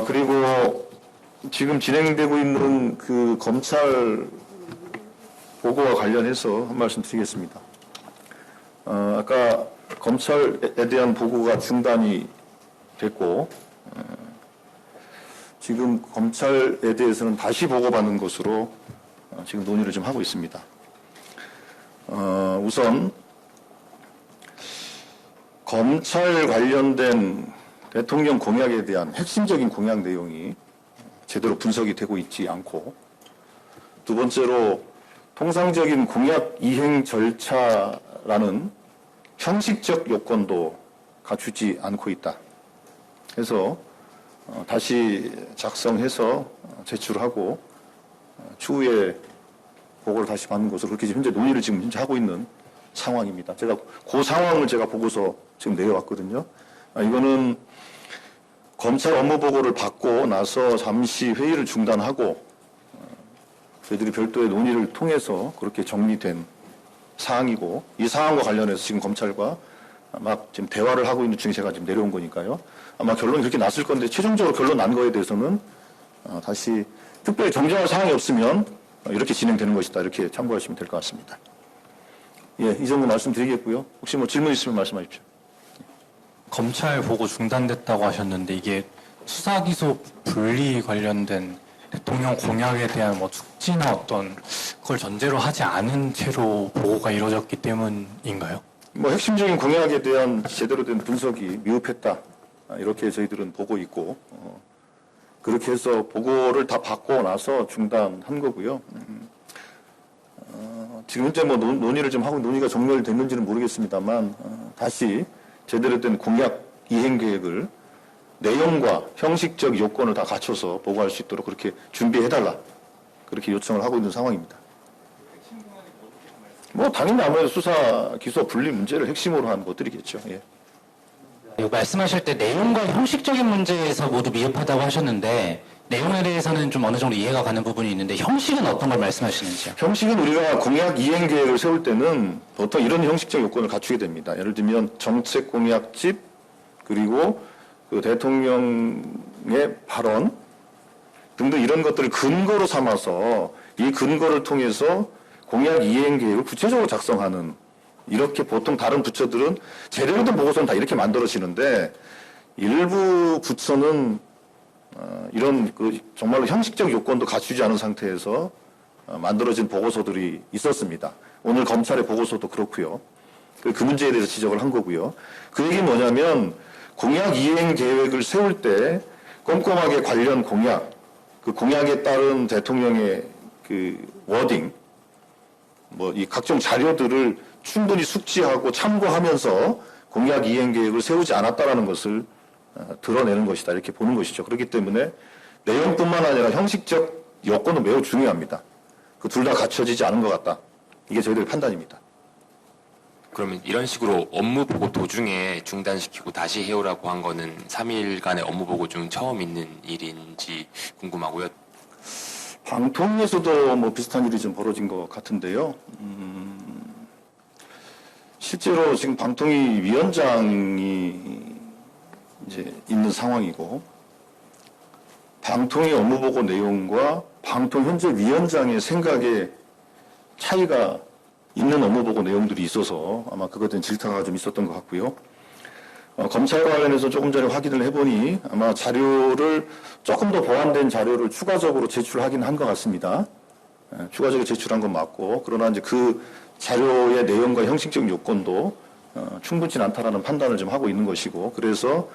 그리고 지금 진행되고 있는 그 검찰 보고와 관련해서 한 말씀 드리겠습니다. 아까 검찰에 대한 보고가 중단이 됐고, 지금 검찰에 대해서는 다시 보고받는 것으로 지금 논의를 좀 하고 있습니다. 우선 검찰 관련된 대통령 공약에 대한 핵심적인 공약 내용이 제대로 분석이 되고 있지 않고, 두 번째로 통상적인 공약 이행 절차라는 형식적 요건도 갖추지 않고 있다. 해서 다시 작성해서 제출하고 추후에 보고를 다시 받는 것으로 그렇게 현재 논의를 지금 현재 하고 있는 상황입니다. 제가 그 상황을 제가 보고서 지금 내려왔거든요. 이거는 검찰 업무 보고를 받고 나서 잠시 회의를 중단하고 저희들이 별도의 논의를 통해서 그렇게 정리된 사항이고, 이 사항과 관련해서 지금 검찰과 막 지금 대화를 하고 있는 중에 제가 지금 내려온 거니까요. 아마 결론이 그렇게 났을 건데, 최종적으로 결론 난 거에 대해서는 다시 특별히 정정할 사항이 없으면 이렇게 진행되는 것이다, 이렇게 참고하시면 될 것 같습니다. 예, 이 정도 말씀드리겠고요. 혹시 뭐 질문 있으면 말씀하십시오. 검찰 보고 중단됐다고 하셨는데, 이게 수사기소 분리 관련된 대통령 공약에 대한 뭐 축지나 어떤 그걸 전제로 하지 않은 채로 보고가 이루어졌기 때문인가요? 뭐 핵심적인 공약에 대한 제대로 된 분석이 미흡했다, 이렇게 저희들은 보고 있고, 그렇게 해서 보고를 다 받고 나서 중단한 거고요. 지금 현재 뭐 논의를 좀 하고 논의가 종료됐는지는 모르겠습니다만, 다시 제대로 된 공약 이행 계획을 내용과 형식적 요건을 다 갖춰서 보고할 수 있도록 그렇게 준비해달라, 그렇게 요청을 하고 있는 상황입니다. 뭐 당연히 아무래도 수사 기소 분리 문제를 핵심으로 한 것들이겠죠. 예. 말씀하실 때 내용과 형식적인 문제에서 모두 미흡하다고 하셨는데, 내용에 대해서는 좀 어느 정도 이해가 가는 부분이 있는데, 형식은 어떤 걸 말씀하시는지요? 형식은 우리가 공약 이행 계획을 세울 때는 보통 이런 형식적 요건을 갖추게 됩니다. 예를 들면 정책 공약집, 그리고 그 대통령의 발언 등등 이런 것들을 근거로 삼아서 이 근거를 통해서 공약 이행 계획을 구체적으로 작성하는, 이렇게 보통 다른 부처들은 제대로 된 보고서는 다 이렇게 만들어지는데, 일부 부처는 이런 그 정말로 형식적 요건도 갖추지 않은 상태에서 만들어진 보고서들이 있었습니다. 오늘 검찰의 보고서도 그렇고요. 그 문제에 대해서 지적을 한 거고요. 그 얘기는 뭐냐면, 공약 이행 계획을 세울 때 꼼꼼하게 관련 공약, 그 공약에 따른 대통령의 그 워딩, 뭐 이 각종 자료들을 충분히 숙지하고 참고하면서 공약 이행 계획을 세우지 않았다라는 것을 드러내는 것이다, 이렇게 보는 것이죠. 그렇기 때문에 내용뿐만 아니라 형식적 요건도 매우 중요합니다. 그 둘 다 갖춰지지 않은 것 같다, 이게 저희들의 판단입니다. 그러면 이런 식으로 업무 보고 도중에 중단시키고 다시 해오라고 한 거는 3일간의 업무 보고 중 처음 있는 일인지 궁금하고요. 방통위에서도 뭐 비슷한 일이 좀 벌어진 것 같은데요. 실제로 지금 방통위 위원장이 이제 있는 상황이고, 방통위 업무 보고 내용과 방통 현재 위원장의 생각에 차이가 있는 업무 보고 내용들이 있어서 아마 그것에 대한 질타가 좀 있었던 것 같고요. 검찰과 관련해서 조금 전에 확인을 해보니 아마 자료를 조금 더 보완된 자료를 추가적으로 제출하긴 한 것 같습니다. 추가적으로 제출한 건 맞고, 그러나 이제 그 자료의 내용과 형식적 요건도 충분치 않다라는 판단을 좀 하고 있는 것이고, 그래서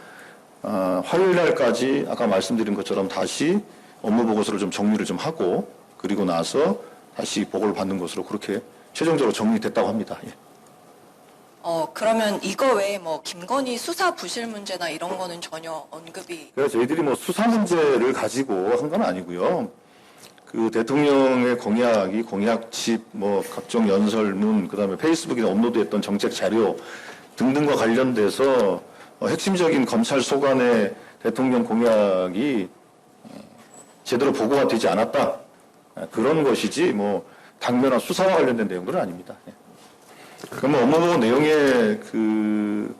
화요일 날까지 아까 말씀드린 것처럼 다시 업무 보고서를 좀 정리를 좀 하고, 그리고 나서 다시 보고를 받는 것으로 그렇게 최종적으로 정리됐다고 합니다. 예. 그러면 이거 외에 뭐 김건희 수사 부실 문제나 이런 거는 전혀 언급이. 그래서 저희들이 뭐 수사 문제를 가지고 한 건 아니고요. 그 대통령의 공약이 공약집, 뭐 각종 연설문, 그다음에 페이스북에 업로드했던 정책 자료 등등과 관련돼서 핵심적인 검찰 소관의 대통령 공약이 제대로 보고가 되지 않았다, 그런 것이지 뭐 당면한 수사와 관련된 내용들은 아닙니다. 그러면 업무 보고 내용에 그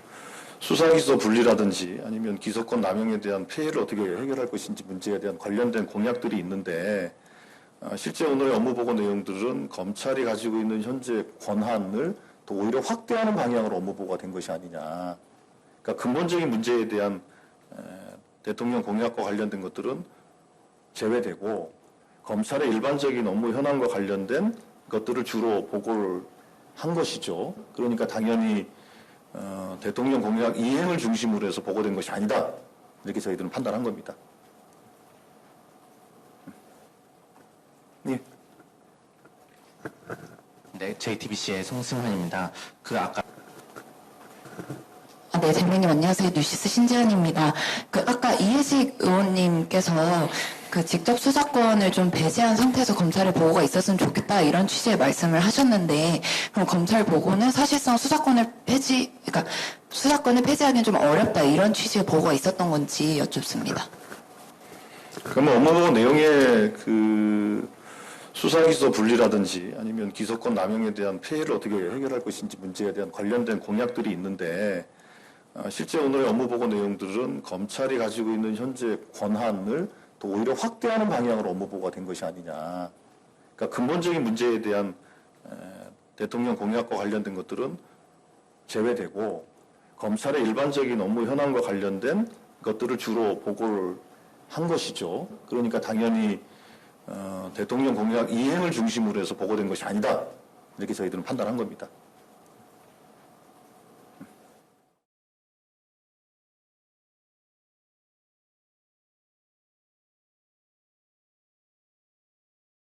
수사기소 분리라든지 아니면 기소권 남용에 대한 폐해를 어떻게 해결할 것인지 문제에 대한 관련된 공약들이 있는데 실제 오늘의 업무보고 내용들은 검찰이 가지고 있는 현재 권한을 더 오히려 확대하는 방향으로 업무보고가 된 것이 아니냐. 그러니까 근본적인 문제에 대한 대통령 공약과 관련된 것들은 제외되고 검찰의 일반적인 업무 현황과 관련된 것들을 주로 보고를 한 것이죠. 그러니까 당연히 대통령 공약 이행을 중심으로 해서 보고된 것이 아니다. 이렇게 저희들은 판단한 겁니다. 예. 네, JTBC의 송승환입니다. 아까 네, 장관님 안녕하세요. 뉴시스 신지연입니다. 아까 이해식 의원님께서 직접 수사권을 좀 배제한 상태에서 검찰의 보고가 있었으면 좋겠다 이런 취지의 말씀을 하셨는데 그럼 검찰 보고는 사실상 수사권을 폐지하기는 좀 어렵다 이런 취지의 보고가 있었던 건지 여쭙습니다. 그러면 업무보고 내용의 수사기소 분리라든지 아니면 기소권 남용에 대한 폐해를 어떻게 해결할 것인지 문제에 대한 관련된 공약들이 있는데 실제 오늘의 업무보고 내용들은 검찰이 가지고 있는 현재 권한을 더 오히려 확대하는 방향으로 업무보고가 된 것이 아니냐. 그러니까 근본적인 문제에 대한 대통령 공약과 관련된 것들은 제외되고 검찰의 일반적인 업무 현황과 관련된 것들을 주로 보고를 한 것이죠. 그러니까 당연히 대통령 공약 이행을 중심으로 해서 보고된 것이 아니다. 이렇게 저희들은 판단한 겁니다.